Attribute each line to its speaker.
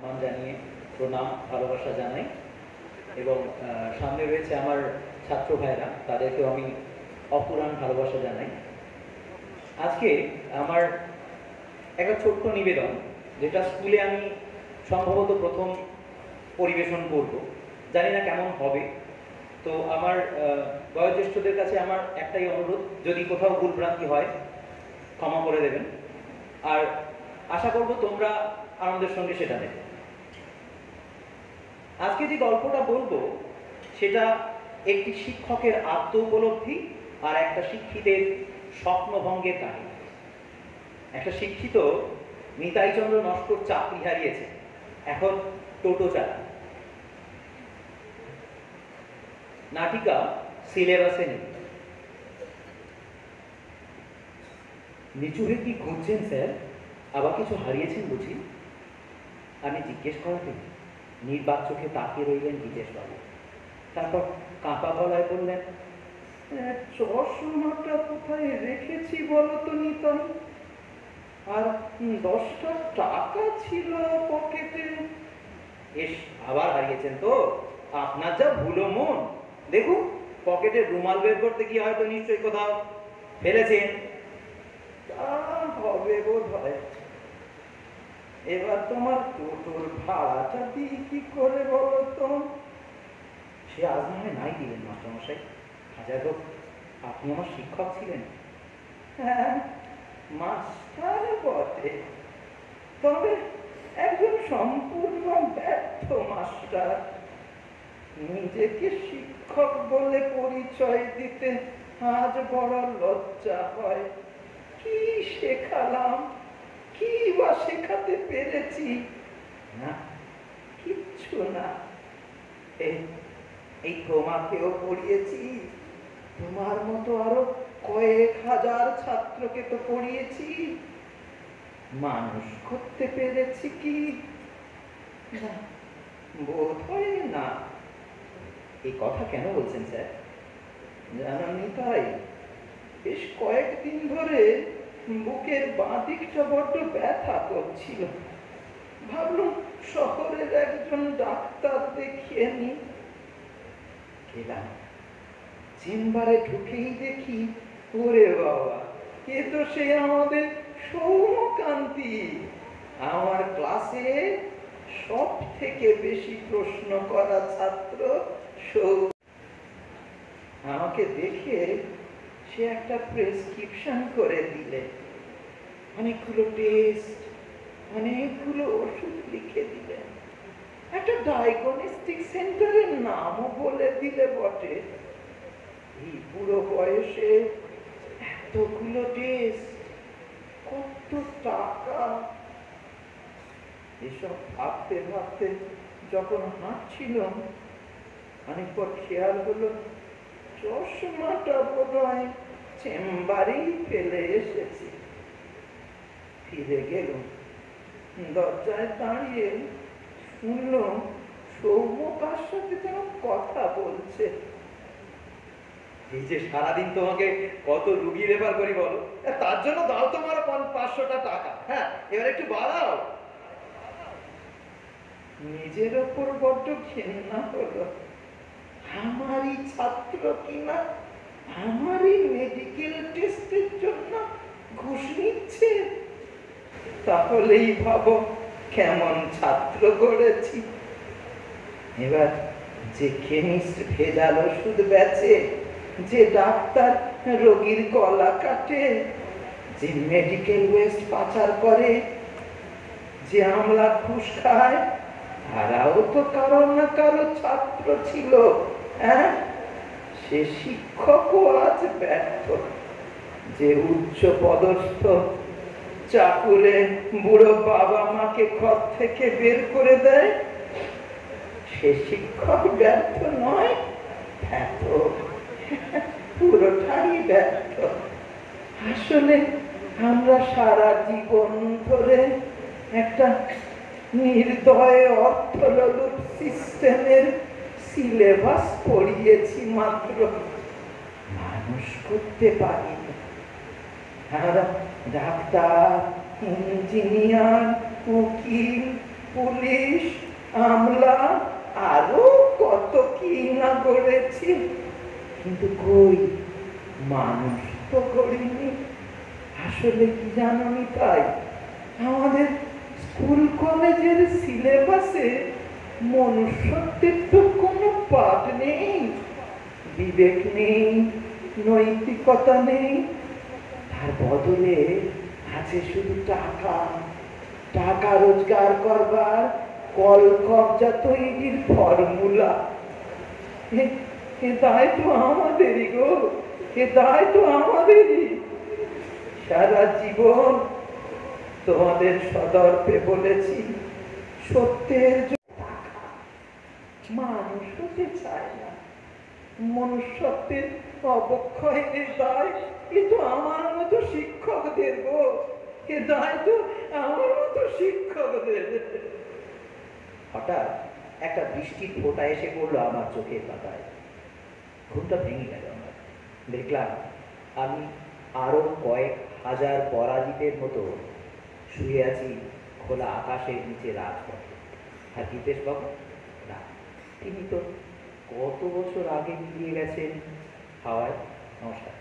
Speaker 1: সম্মান জানিয়ে প্রণাম ভালোবাসা জানাই এবং সামনে রয়েছে আমার ছাত্র ভাইরা, তাদেরকেও আমি অপুরাণ ভালোবাসা জানাই। আজকে আমার একটা ছোট্ট নিবেদন, যেটা স্কুলে আমি সম্ভবত প্রথম পরিবেশন করব, জানি না কেমন হবে। তো আমার বয়োজ্যেষ্ঠদের কাছে আমার একটাই অনুরোধ, যদি কোথাও ভুলভ্রান্তি হয় ক্ষমা করে দেবেন, আর আশা করব তোমরা আনন্দের সঙ্গে সেটা নেবে। আজকে যে গল্পটা বলবো সেটা একটি শিক্ষকের আত্ম উপলব্ধি আর একটা শিক্ষিতের স্বপ্নভঙ্গের কাহিনী। একটা শিক্ষিত নিতাইচন্দ্র নস্কর চাকরি হারিয়েছে, এখন টোটো চালান। নাটিকা সিলেবাসে নেই। নিচুরে কি খুঁজছেন স্যার? আবার কিছু হারিয়েছেন বুঝি? আমি জিজ্ঞেস করাতে নির্বাক চোখে তাকিয়ে রইলেন বিজেশবাবু। তারপর কাঁপা গলায় বললেন, চশমাটা কোথায় রেখেছি বলো তো নিতাই? আর 10টা টাকা ছিল পকেটে। এস, আবার হারিয়েছেন তো? আপনার যা ভুলো মন। দেখুন, পকেটের রুমাল বের করতে গিয়ে হয়তো নিশ্চয়ই কোথাও ফেলেছেন। তা হবে বোধ হয়। এবার তোমার টোটোর ভাড়াটা দিই কি করে বলো তো? সে আজ না হয় নাই দিলেন মাস্টারমশাই। হাজার হোক, আপনি আমার শিক্ষক ছিলেন। হ্যাঁ, মাস্টার বটে, তবে একজন সম্পূর্ণ ব্যর্থ মাস্টার। নিজেকে শিক্ষক বলে পরিচয় দিতে আজ বড় লজ্জা হয়। কি শেখালাম, কি বা শেখাতে পেরেছি? না, কিচ্ছু না। এই তোমাকেও পড়িয়েছি, তোমার মতো আরো কয়েক হাজার ছাত্রকে তো পড়িয়েছি। মানুষ করতে পেরেছি কি? না, বোধ হয় না। এই কথা কেন বলছেন স্যার? জানানি তাই বেশ কয়েকদিন ধরে বুকের বাঁ দিকটা বড্ড ব্যথা করছিল। ভাবলাম শহরের একজন ডাক্তার দেখিয়ে নি। গেলাম, চেম্বারে ঢুকেই দেখি, ওরে বাবা, এ তো সে আমাদের সৌমকান্তি। আমার ক্লাসে সব থেকে বেশি প্রশ্ন করা ছাত্র সৌম। আমাকে দেখে সে একটা প্রেসক্রিপশন করে দিলে, অনেকগুলো টেস্ট, অনেকগুলো ওষুধ লিখে দিলে, একটা ডায়াগনস্টিক সেন্টারের নামও বলে দিলে বটে। এই বুড়ো বয়সে এতগুলো টেস্ট, কত টাকা! এসব ভাবতে ভাবতে যখন হাঁটছিলাম, অনেক পর খেয়াল হলো চশমাটা বোধহয় চেম্বারেই ফেলে এসেছি। ফিরে গেলাম, দরজায় দাঁড়িয়ে শুনলাম সৌম্য কার সাথে যেন কথা বলছে। এই যে সারাদিন তোমাকে কত রুগী রেফার করি বলো, তার জন্য দাও তোমার 500টা টাকা। হ্যাঁ, এবার একটু বাড়াও। নিজের ওপর বড্ড ঘেন্না হলো। আমারই ছাত্র কিনা আমারই মেডিকেল টেস্টের জন্য ঘুষ নিচ্ছে। তাহলেই ভাবো কেমন ছাত্র গড়েছি। এবার যে কেমিস্ট ভেজাল ওষুধ বেচে, যে ডাক্তার রোগীর গলা কাটে, যে মেডিকেল ওয়েস্ট পাচার করে, যে আমলা ঘুষ খায়, তারাও তো কারো না কারো ছাত্র ছিল। হ্যাঁ, সে শিক্ষকও আজ ব্যর্থ। যে উচ্চ পদস্থ চাকুরে বুড়ো বাবা মাকে ঘর থেকে বের করে দেয়, সে শিক্ষক ব্যর্থ নয়, ব্যর্থ, পুরোটাই ব্যর্থ। আসলে আমরা সারা জীবন ধরে একটা নির্দয় অর্থলোলুপ সিস্টেমের সিলেবাস পড়িয়েছি মাত্র, মানুষ করতে পারিনি। আমরা ডাক্তার, ইঞ্জিনিয়ার, উকিল,
Speaker 2: পুলিশ, আমলা, আরো কত কি না করেছি, কিন্তু কই মানুষ তো করিনি। আসলে কি জানি তাই আমাদের স্কুল কলেজের সিলেবাসে মনুষ্যত্বের তো কোনো পাঠ নেই, বিবেক নেই, নৈতিকতা নেই। তার বদলে আছে শুধু টাকা, টাকা রোজগার করবার কল কবজা তৈরির ফর্মুলা। এ দায় তো আমাদেরই গো, এ দায় তো আমাদেরই। সারা জীবন তোমাদের সদর্পে বলেছি সত্যের মানুষ হতে চায় না, মনুষ্যত্বের অবক্ষয়ের দায় এ তো আমার মতো শিক্ষকদের গো, এ দায় তো আমার মতো শিক্ষকদের।
Speaker 1: হঠাৎ একটা বৃষ্টির ফোঁটা এসে পড়লো আমার চোখের পাতায়। ঘুমটা ভেঙে গেল আমার। দেখলাম আমি আরো কয়েক হাজার পরাজিতের মতো শুয়ে আছি খোলা আকাশের নিচে রাজপথে। আর বাবু না, তিনি তো কত বছর আগে মিলিয়ে গেছেন হাওয়ায়। নমস্কার।